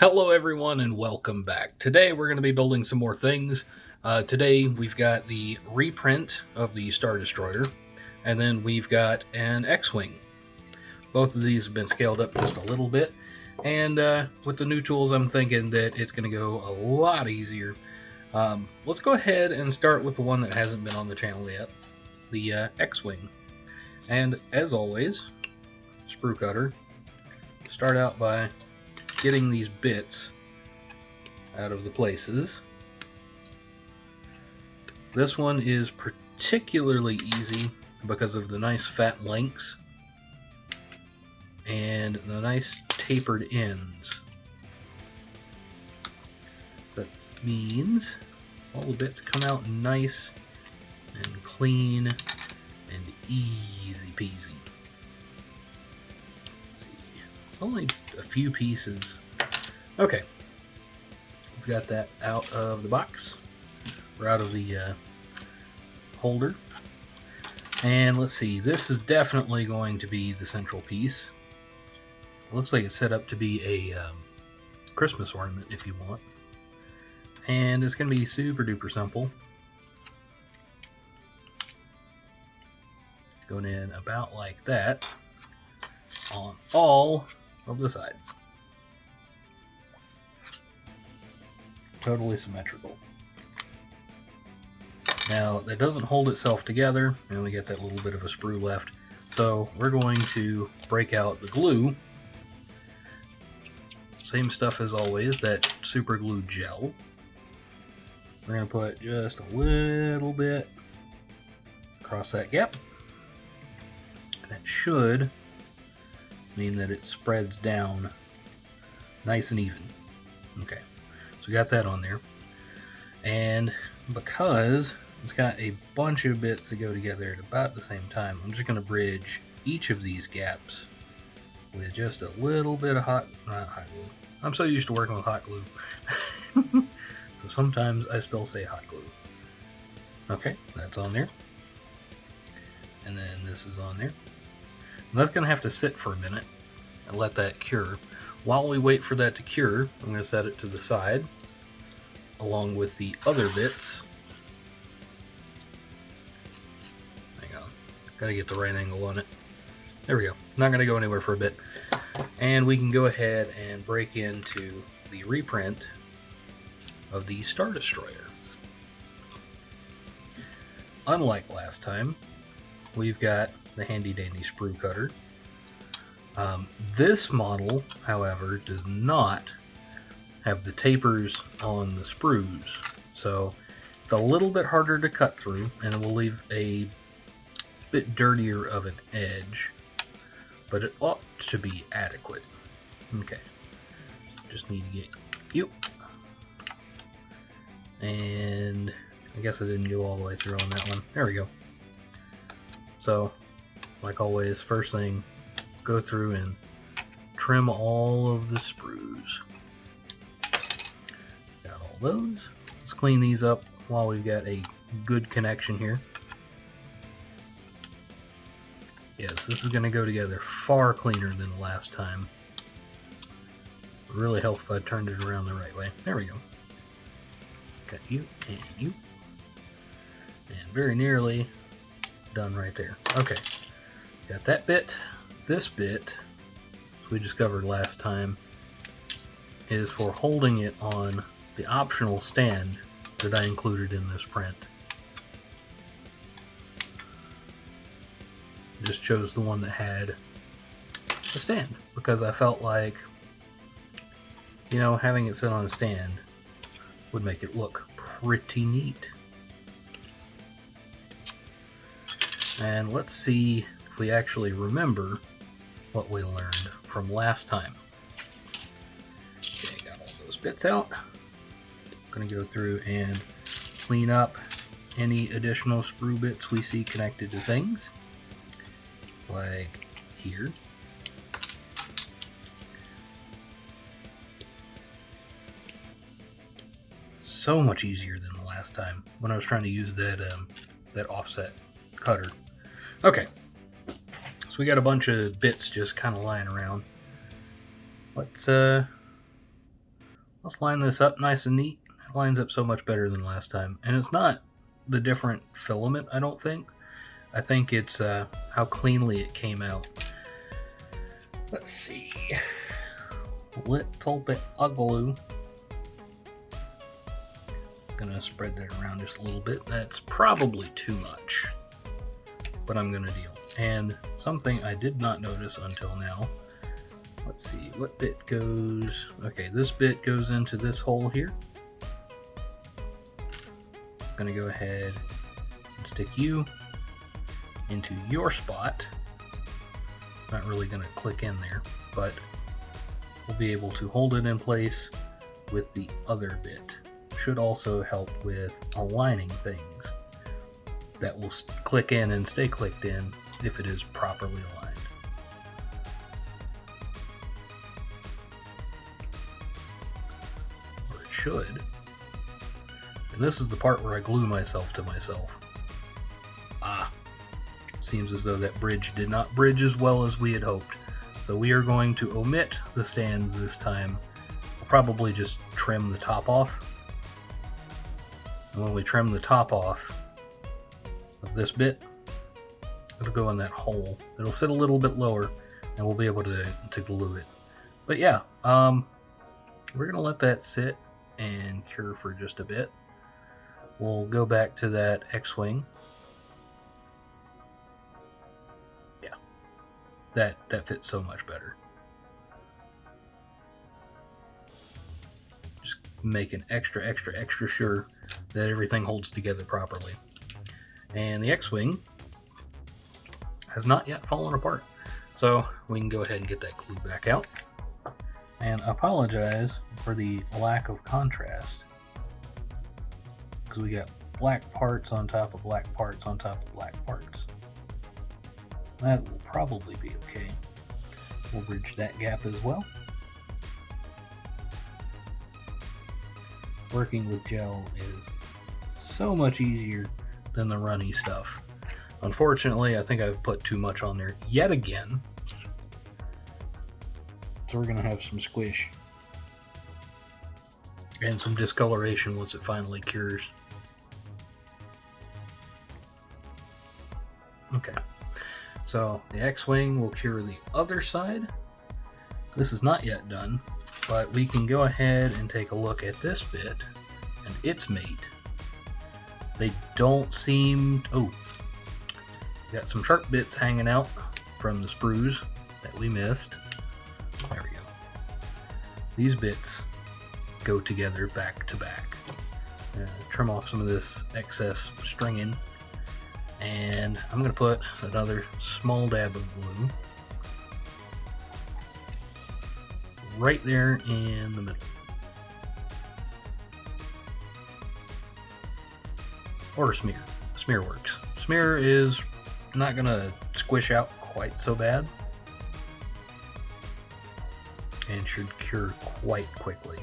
Hello everyone and welcome back. Today we're going to be building some more things. Today we've got the reprint of the Star Destroyer, and then we've got an X-Wing. Both of these have been scaled up just a little bit, and with the new tools I'm thinking that it's going to go a lot easier. Let's go ahead and start with the one that hasn't been on the channel yet, the X-Wing. And as always, sprue cutter. Start out by getting these bits out of the places. This one is particularly easy because of the nice fat links and the nice tapered ends. So that means all the bits come out nice and clean and easy peasy. It's only a few pieces. Okay, we've got that out of the box, or out of the holder. And let's see, this is definitely going to be the central piece. It looks like it's set up to be a Christmas ornament if you want. And it's going to be super duper simple. Going in about like that on all of the sides. Totally symmetrical. Now that doesn't hold itself together, and we get that little bit of a sprue left. So we're going to break out the glue. Same stuff as always, that super glue gel. We're going to put just a little bit across that gap. That should mean that it spreads down nice and even. Okay, so we got that on there. And because it's got a bunch of bits that go together at about the same time, I'm just going to bridge each of these gaps with just a little bit of hot glue. I'm so used to working with hot glue. So sometimes I still say hot glue. Okay, that's on there. And then this is on there. And that's going to have to sit for a minute and let that cure. While we wait for that to cure, I'm going to set it to the side along with the other bits. Hang on, got to get the right angle on it. There we go. Not going to go anywhere for a bit. And we can go ahead and break into the reprint of the Star Destroyer. Unlike last time, we've got the handy dandy sprue cutter. This model, however, does not have the tapers on the sprues, so it's a little bit harder to cut through, and it will leave a bit dirtier of an edge, but it ought to be adequate. Okay, just need to get you, and I guess I didn't go all the way through on that one. There we go. So, like always, first thing, go through and trim all of the sprues. Got all those. Let's clean these up while we've got a good connection here. Yes, this is going to go together far cleaner than the last time. It really helps if I turned it around the right way. There we go. Got you and you. And very nearly done right there. Okay, got that bit. This bit, as we discovered last time, is for holding it on the optional stand that I included in this print. Just chose the one that had a stand because I felt like, you know, having it sit on a stand would make it look pretty neat. And let's see if we actually remember what we learned from last time. Okay, got all those bits out. I'm going to go through and clean up any additional sprue bits we see connected to things, like here. So much easier than the last time when I was trying to use that offset cutter. Okay, so we got a bunch of bits just kind of lying around. Let's Let's line this up nice and neat. It lines up so much better than last time. And it's not the different filament, I don't think. I think it's how cleanly it came out. Let's see. Little bit of glue. Gonna spread that around just a little bit. That's probably too much, but I'm gonna deal. And something I did not notice until now. Let's see, what bit goes... Okay, this bit goes into this hole here. I'm gonna go ahead and stick you into your spot. Not really gonna click in there, but we'll be able to hold it in place with the other bit. Should also help with aligning things. That will click in and stay clicked in if it is properly aligned. Or it should. And this is the part where I glue myself to myself. Seems as though that bridge did not bridge as well as we had hoped. So we are going to omit the stand this time. We'll probably just trim the top off. And when we trim the top off of this bit, it'll go in that hole. It'll sit a little bit lower and we'll be able to glue it. But yeah, we're gonna let that sit and cure for just a bit. We'll go back to that X-Wing. Yeah, that fits so much better. Just making extra sure that everything holds together properly. And the X-Wing has not yet fallen apart. So we can go ahead and get that glue back out. And apologize for the lack of contrast, because we got black parts on top of black parts on top of black parts. That will probably be okay. We'll bridge that gap as well. Working with gel is so much easier than the runny stuff. Unfortunately, I think I've put too much on there yet again. So we're going to have some squish and some discoloration once it finally cures. Okay, so the X-Wing will cure the other side. This is not yet done, but we can go ahead and take a look at this bit and its mate. They don't seem... Oh, got some sharp bits hanging out from the sprues that we missed. There we go. These bits go together back to back. Trim off some of this excess stringing, and I'm going to put another small dab of glue right there in the middle. Or smear. Smear works. Smear is not going to squish out quite so bad and should cure quite quickly,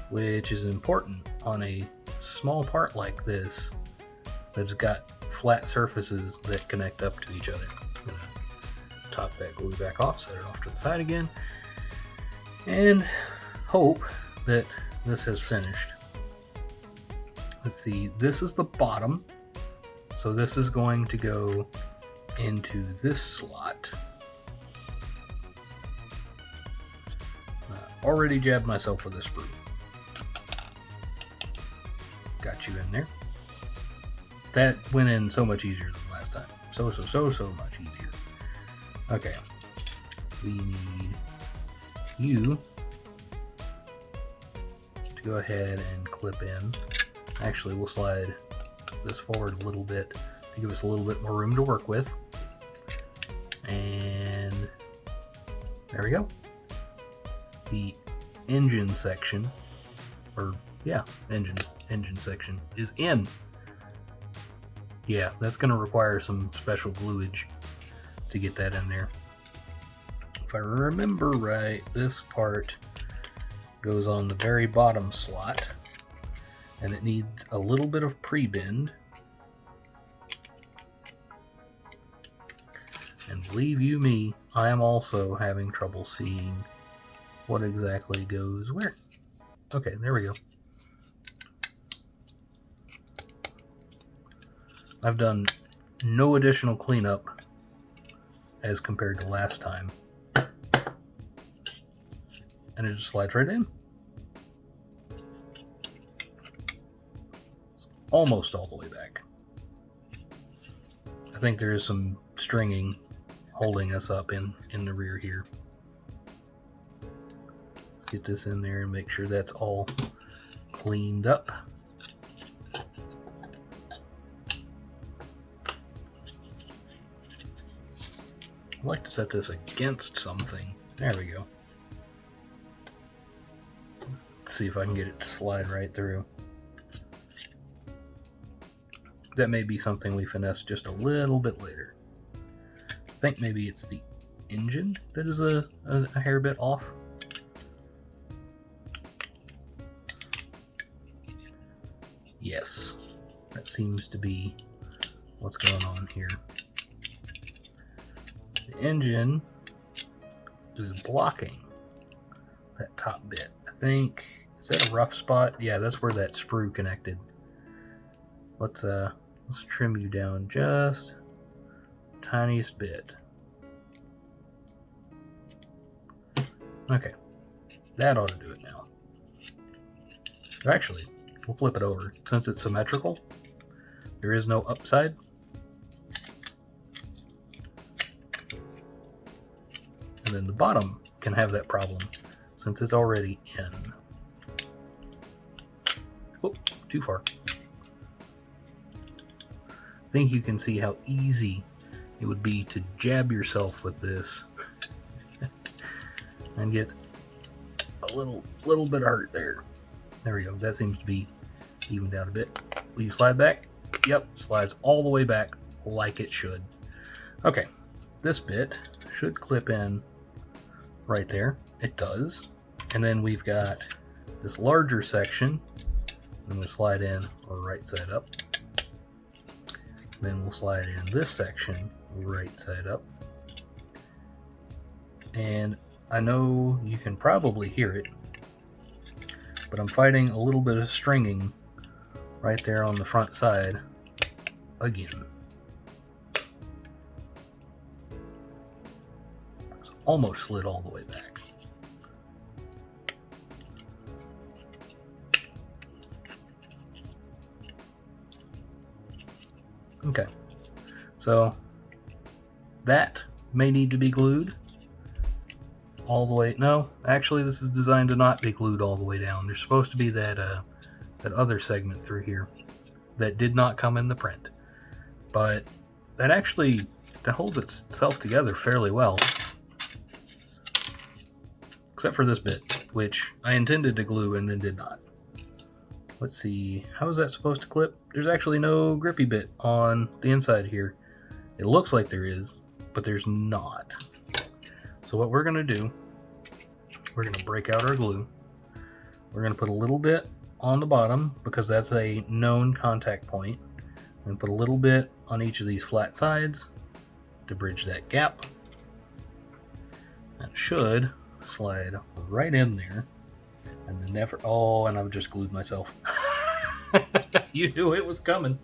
which is important on a small part like this that's got flat surfaces that connect up to each other. I'm going to top that glue back off, set it off to the side again, and hope that this has finished. Let's see, this is the bottom, so this is going to go into this slot. Already jabbed myself with a sprue. Got you in there. That went in so much easier than last time. So much easier. Okay. We need you to go ahead and clip in. Actually, we'll slide this forward a little bit to give us a little bit more room to work with. And there we go. The engine section, or yeah, engine section is in. Yeah, that's going to require some special gluage to get that in there. If I remember right, this part goes on the very bottom slot, and it needs a little bit of pre-bend. And believe you me, I am also having trouble seeing what exactly goes where. Okay, there we go. I've done no additional cleanup as compared to last time. And it just slides right in. It's almost all the way back. I think there is some stringing holding us up in the rear here. Let's get this in there and make sure that's all cleaned up. I'd like to set this against something. There we go. Let's see if I can get it to slide right through. That may be something we finesse just a little bit later. I think maybe it's the engine that is a hair bit off. Yes, that seems to be what's going on here. The engine is blocking that top bit. I think, is that a rough spot? Yeah, that's where that sprue connected. Let's trim you down just the tiniest bit. Okay, that ought to do it now. Actually, we'll flip it over. Since it's symmetrical, there is no upside. And then the bottom can have that problem since it's already in. Oh, too far. I think you can see how easy it would be to jab yourself with this and get a little bit of hurt there. There we go. That seems to be evened out a bit. Will you slide back? Yep, slides all the way back like it should. Okay, this bit should clip in right there. It does. And then we've got this larger section. I'm going to slide in right side up. Then we'll slide in this section right side up. And I know you can probably hear it, but I'm fighting a little bit of stringing right there on the front side again. It's almost slid all the way back. Okay, so that may need to be glued all the way. No, actually this is designed to not be glued all the way down. There's supposed to be that other segment through here that did not come in the print, but that actually holds itself together fairly well, except for this bit, which I intended to glue and then did not. Let's see, how is that supposed to clip? There's actually no grippy bit on the inside here. It looks like there is, but there's not. So what we're going to do, we're going to break out our glue. We're going to put a little bit on the bottom because that's a known contact point. And put a little bit on each of these flat sides to bridge that gap. That should slide right in there. And then never, oh, and I've just glued myself. You knew it was coming.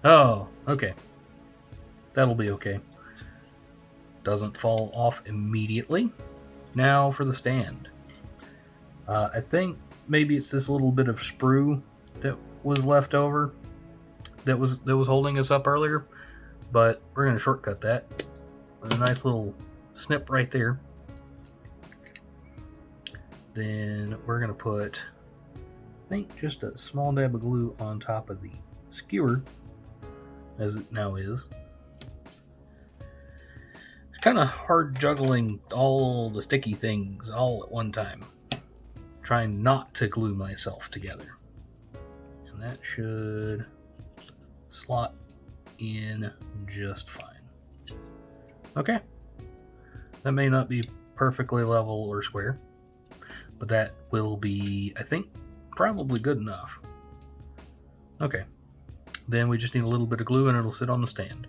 Oh, okay. That'll be okay. Doesn't fall off immediately. Now for the stand. I think maybe it's this little bit of sprue that was left over that was holding us up earlier, but we're going to shortcut that with a nice little snip right there. Then we're going to put, I think, just a small dab of glue on top of the skewer, as it now is. It's kind of hard juggling all the sticky things all at one time, trying not to glue myself together. And that should slot in just fine. Okay. That may not be perfectly level or square, but that will be, I think, probably good enough. Okay, then we just need a little bit of glue and it'll sit on the stand.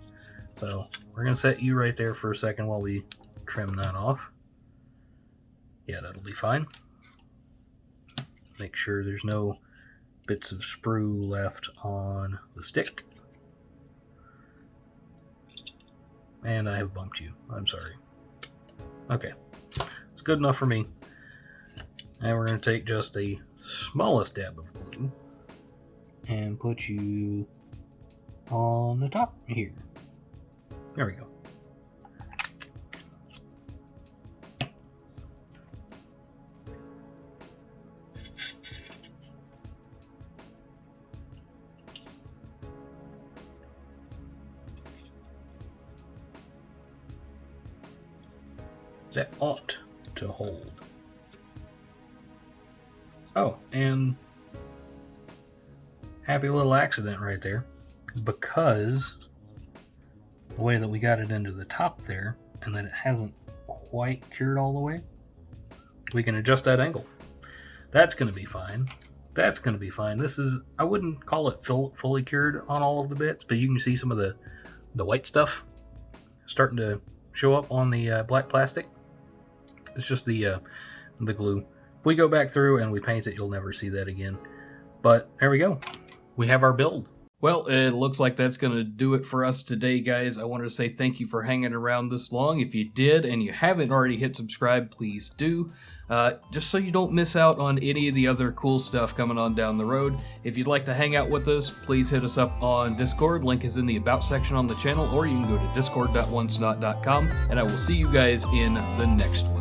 So we're going to set you right there for a second while we trim that off. Yeah, that'll be fine. Make sure there's no bits of sprue left on the stick. And I have bumped you. I'm sorry. Okay. It's good enough for me. And we're going to take just the smallest dab of glue and put you on the top here. There we go. That ought to hold. Oh, and happy little accident right there, because the way that we got it into the top there, and then it hasn't quite cured all the way, we can adjust that angle. That's going to be fine. That's going to be fine. This is, I wouldn't call it fully cured on all of the bits, but you can see some of the white stuff starting to show up on the black plastic. It's just the glue. If we go back through and we paint it, you'll never see that again. But there we go. We have our build. Well, it looks like that's going to do it for us today, guys. I wanted to say thank you for hanging around this long. If you did and you haven't already hit subscribe, please do. Just so you don't miss out on any of the other cool stuff coming on down the road. If you'd like to hang out with us, please hit us up on Discord. Link is in the About section on the channel, or you can go to discord.wonsnot.com, and I will see you guys in the next one.